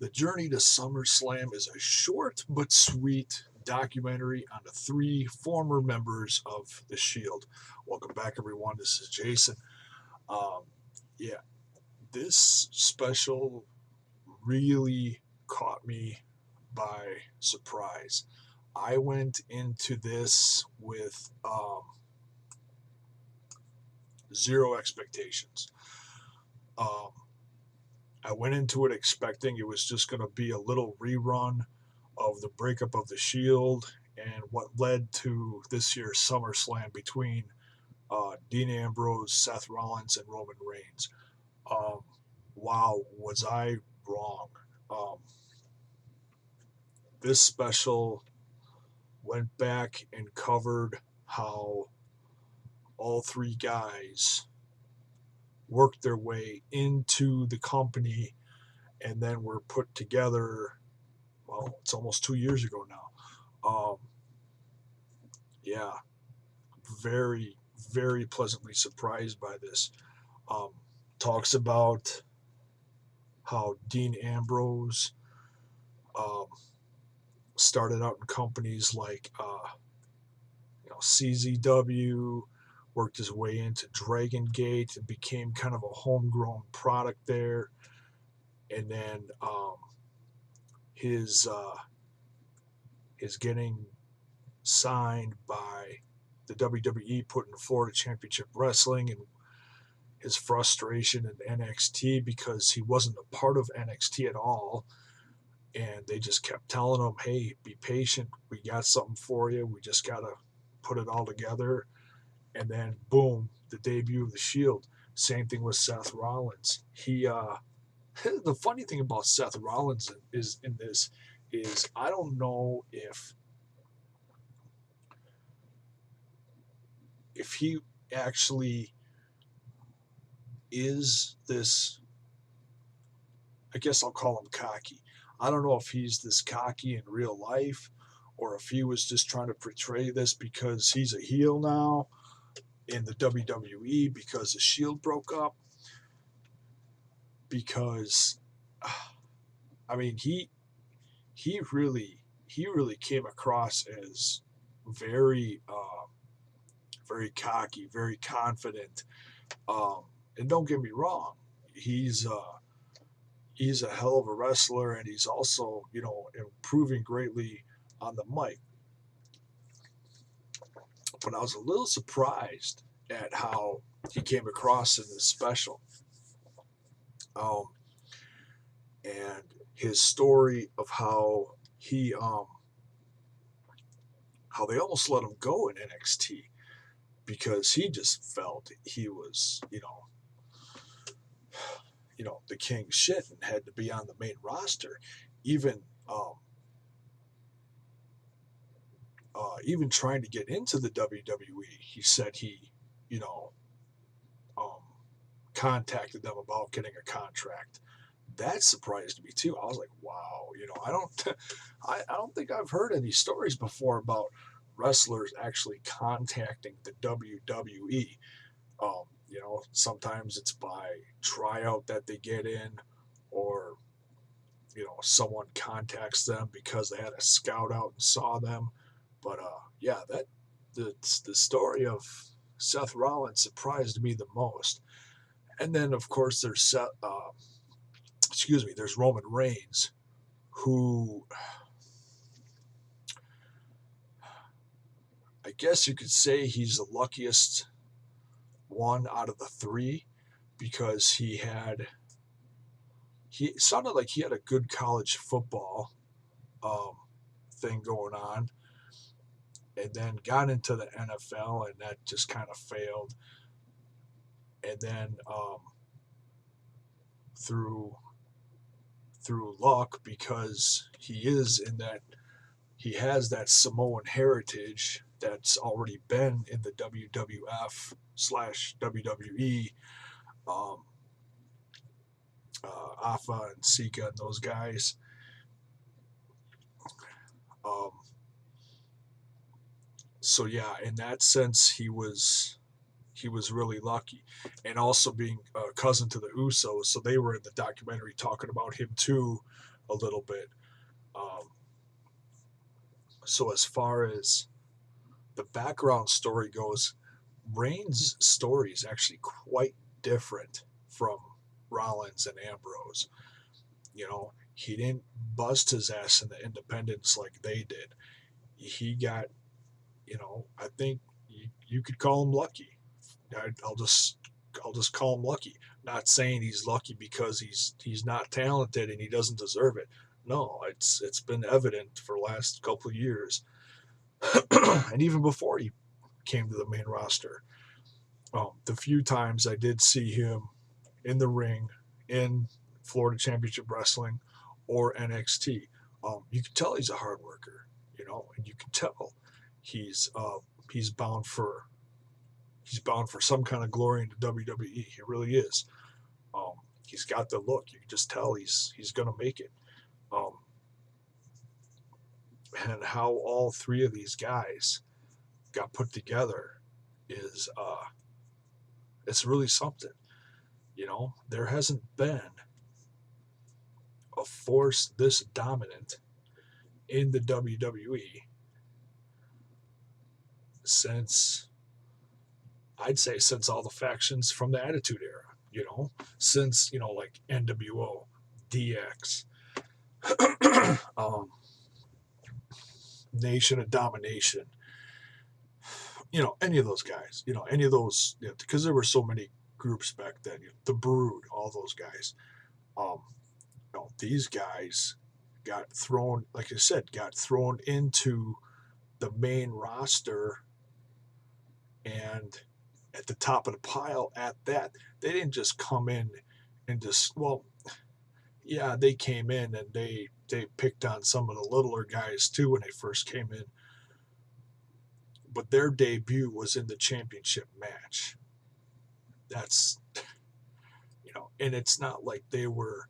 The Journey to SummerSlam is a short but sweet documentary on the three former members of the Shield. Welcome back, everyone. This is Jason. Um, yeah, this special really caught me by surprise. I went into this with zero expectations. Um, I went into it expecting it was just going to be a little rerun of the breakup of the Shield and what led to this year's SummerSlam between Dean Ambrose, Seth Rollins, and Roman Reigns. Um, wow, was I wrong? Um, this special went back and covered how all three guys worked their way into the company and then were put together. Well, it's almost 2 years ago now. Yeah, very, very pleasantly surprised by this. Um, Talks about how Dean Ambrose um, started out in companies like CZW, worked his way into Dragon Gate and became kind of a homegrown product there. And then his his getting signed by the WWE, putting Florida Championship Wrestling, and his frustration in NXT because he wasn't a part of NXT at all. And they just kept telling him, hey, be patient. We got something for you. We just got to put it all together. And then, boom, the debut of the Shield. Same thing with Seth Rollins. The funny thing about Seth Rollins is in this is I don't know if he actually is this. I guess I'll call him cocky. I don't know if he's this cocky in real life or if he was just trying to portray this because he's a heel now in the WWE because the Shield broke up. Because, I mean, he really came across as very very cocky, very confident. And don't get me wrong, he's he's a hell of a wrestler, and he's also improving greatly on the mic. But I was a little surprised at how he came across in this special, um, and his story of how they almost let him go in NXT because he just felt he was the king shit and had to be on the main roster. Even even trying to get into the WWE, he said he you know um, contacted them about getting a contract. That surprised me too. I was like, wow, I don't think I've heard any stories before about wrestlers actually contacting the WWE. Sometimes it's by tryout that they get in, or someone contacts them because they had a scout out and saw them. But yeah, the story of Seth Rollins surprised me the most. And then of course there's Roman Reigns, who I guess you could say he's the luckiest one out of the three because he sounded like he had a good college football um, thing going on, and then got into the NFL, and that just kind of failed. And then through luck, because he has that Samoan heritage that's already been in the WWF/WWE. Um, Afa and Sika and those guys. Um, so yeah, in that sense, he was really lucky, and also being a cousin to the Usos, so they were in the documentary talking about him too, a little bit. Um, so as far as the background story goes, Reigns' story is actually quite different from Rollins and Ambrose. He didn't bust his ass in the independents like they did. He got, I think you could call him lucky. I'll just I'll just call him lucky. Not saying he's lucky because he's not talented and he doesn't deserve it. No, it's been evident for the last couple of years, and even before he came to the main roster. The few times I did see him in the ring in Florida Championship Wrestling or NXT, you can tell he's a hard worker, and you can tell he's uh, he's bound for he's bound for some kind of glory in the WWE. He really is. Um, he's got the look. You can just tell he's gonna make it. Um, and how all three of these guys got put together is it's really something. There hasn't been a force this dominant in the WWE since I'd say since all the factions from the Attitude Era. Since like NWO, DX, um, Nation of Domination, any of those guys, any of those, because there were so many groups back then, the Brood, all those guys. Um, these guys got thrown, like I said, got thrown into the main roster and at the top of the pile at that. They didn't just come in and just, well, yeah, they came in and they picked on some of the littler guys too when they first came in, but their debut was in the championship match. That's, and it's not like they were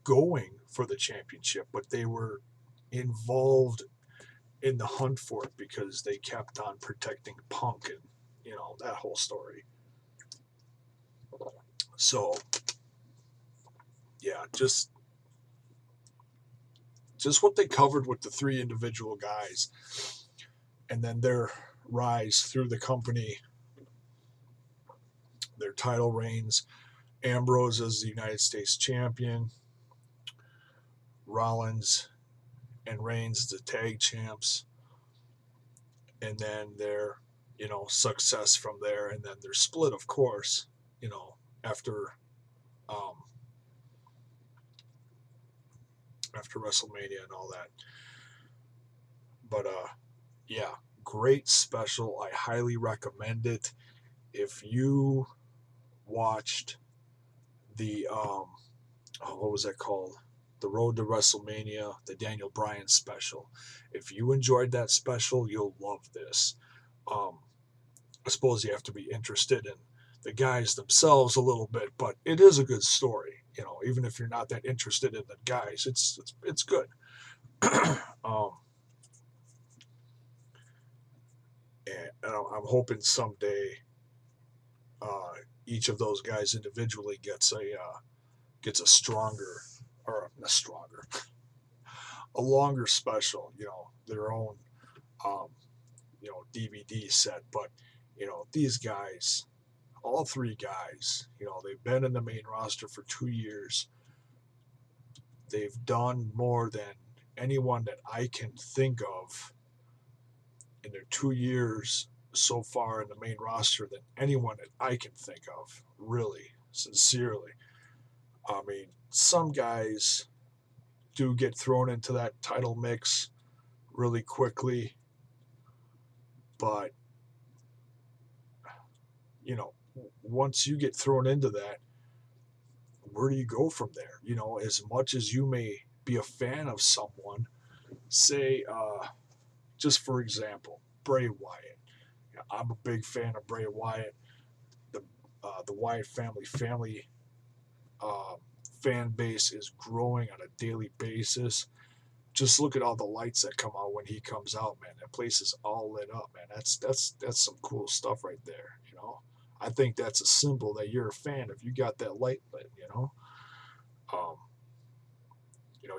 going for the championship, but they were involved in the hunt for it because they kept on protecting Punk and that whole story. So yeah, just what they covered with the three individual guys, and then their rise through the company, their title reigns. Ambrose as the United States champion, Rollins and Reigns the tag champs, and then their success from there, and then their split, of course, after um, after WrestleMania and all that. But yeah, great special. I highly recommend it. If you watched the what was that called? The Road to WrestleMania, the Daniel Bryan special. If you enjoyed that special, you'll love this. Um, I suppose you have to be interested in the guys themselves a little bit, but it is a good story. Even if you're not that interested in the guys, it's good. um, and I'm hoping someday uh, each of those guys individually gets a stronger or a stronger, a longer special. Their own um, DVD set. But these guys, all three guys, they've been in the main roster for 2 years. They've done more than anyone that I can think of in their 2 years so far in the main roster than anyone that I can think of, really, sincerely. I mean, some guys do get thrown into that title mix really quickly, but, once you get thrown into that, where do you go from there? As much as you may be a fan of someone, say, just for example, Bray Wyatt. I'm a big fan of Bray Wyatt. The Wyatt family uh, fan base is growing on a daily basis. Just look at all the lights that come out when he comes out, man. That place is all lit up, man. That's some cool stuff right there. I think that's a symbol that you're a fan if you got that light lit. Um,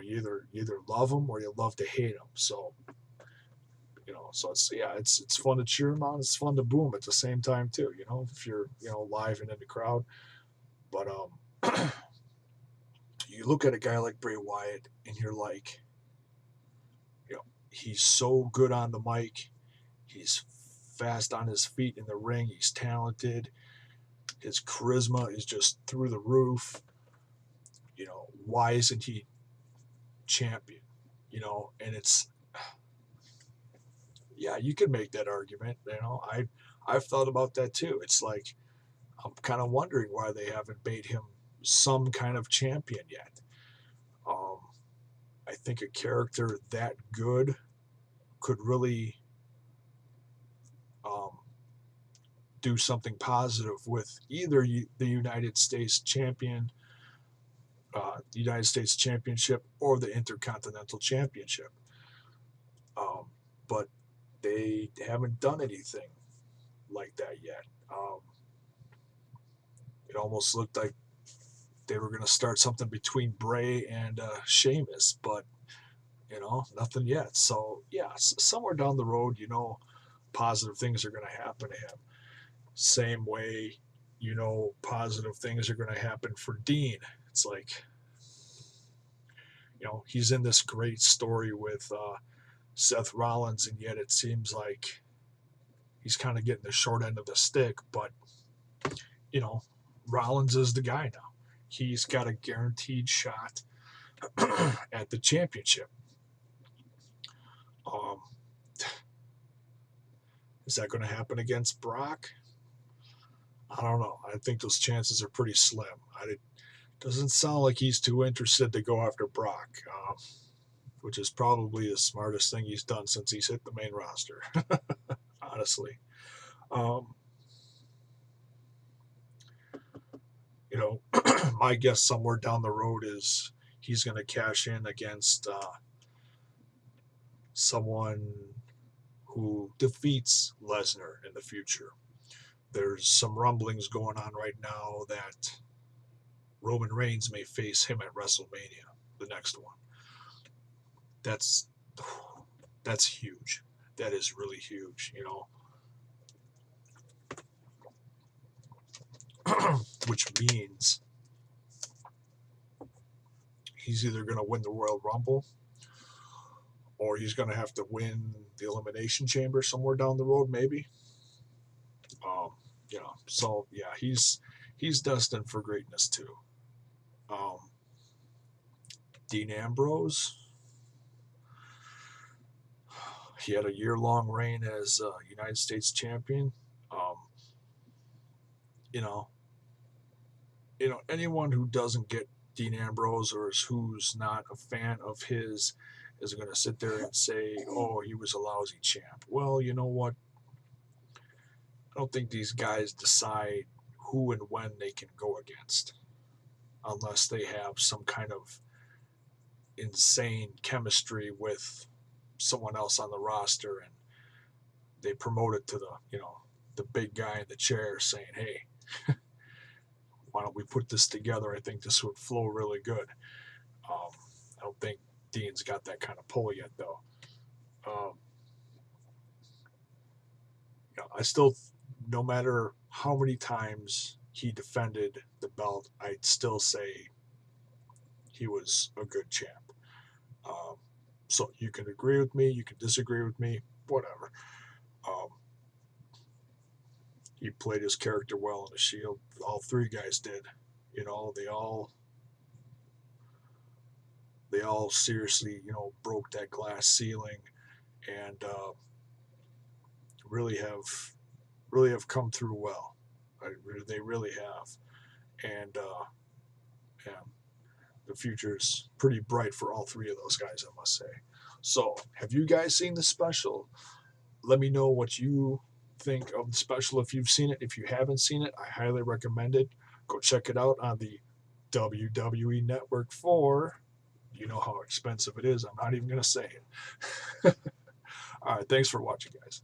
you either love him or you love to hate him. So so it's fun to cheer him on. It's fun to boo him at the same time too. If you're live and in the crowd. But you look at a guy like Bray Wyatt and you're like, he's so good on the mic. He's fast on his feet in the ring. He's talented. His charisma is just through the roof. Why isn't he champion? And it's, yeah, you could make that argument. I've thought about that too. It's like, I'm kind of wondering why they haven't made him some kind of champion yet. I think a character that good could really do something positive with either the United States champion, the United States Championship, or the Intercontinental Championship. But they haven't done anything like that yet. It almost looked like they were going to start something between Bray and Sheamus, but nothing yet. So yeah, somewhere down the road, positive things are going to happen to him. Same way, positive things are going to happen for Dean. It's like, he's in this great story with Seth Rollins, and yet it seems like he's kind of getting the short end of the stick. But Rollins is the guy now. He's got a guaranteed shot at the championship. Is that going to happen against Brock? I don't know. I think those chances are pretty slim. It doesn't sound like he's too interested to go after Brock, which is probably the smartest thing he's done since he's hit the main roster, honestly. My guess somewhere down the road is he's going to cash in against someone who defeats Lesnar in the future. There's some rumblings going on right now that Roman Reigns may face him at WrestleMania, the next one. That's huge. That is really huge, which means he's either going to win the Royal Rumble or he's going to have to win the Elimination Chamber somewhere down the road, maybe. So yeah, he's destined for greatness too. Dean Ambrose, he had a year-long reign as United States champion. Anyone who doesn't get Dean Ambrose or who's not a fan of his is going to sit there and say, oh, he was a lousy champ. Well, you know what? I don't think these guys decide who and when they can go against unless they have some kind of insane chemistry with someone else on the roster and they promote it to the big guy in the chair saying, hey, why don't we put this together? I think this would flow really good. I don't think Dean's got that kind of pull yet, though. I still, no matter how many times he defended the belt, I'd still say he was a good champ. So you can agree with me, you can disagree with me, whatever. He played his character well in the Shield. All three guys did. They all seriously, broke that glass ceiling and really have come through well. They really have. And yeah, the future's pretty bright for all three of those guys, I must say. So, have you guys seen the special? Let me know what you think of the special if you've seen it. If you haven't seen it, I highly recommend it. Go check it out on the WWE Network 4. You know how expensive it is. I'm not even going to say it. All right. Thanks for watching, guys.